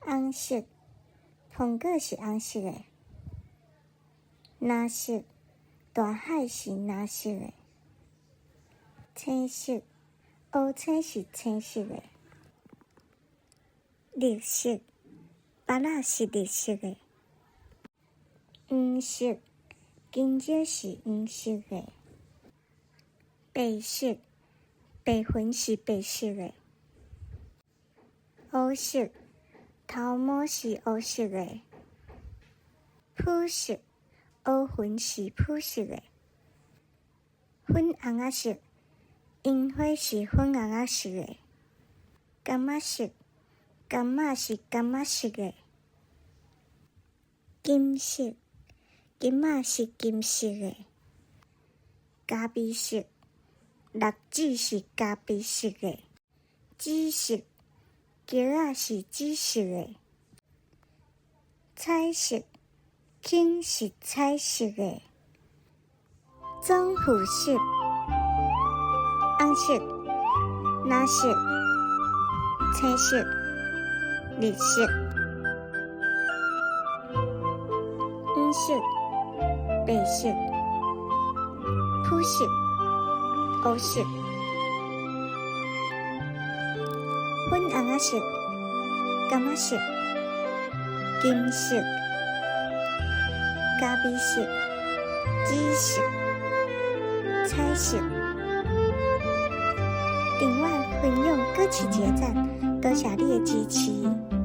红色，苹果是红色的。蓝色，大海是蓝色的。青色，乌青是青色的。绿色，芭乐是绿色的。黄色，金蕉是黄色的。白色，白云是白色的。乌色，头毛是乌色的。朴色，乌云是朴色的。粉红仔色，樱花是粉红仔色的。柑仔色，柑仔是柑仔色的。金色，金仔是金色的。咖啡色，绿子是咖啡色的。紫色，橘仔是紫色的。彩色，青是彩色的。棕红色，红色、蓝色、青色、绿色。黄色、白色、朴色、乌色。粉红仔色、柑仔色、金色、咖啡色、紫色、彩色。订阅分享各期结赞，多谢你的支持。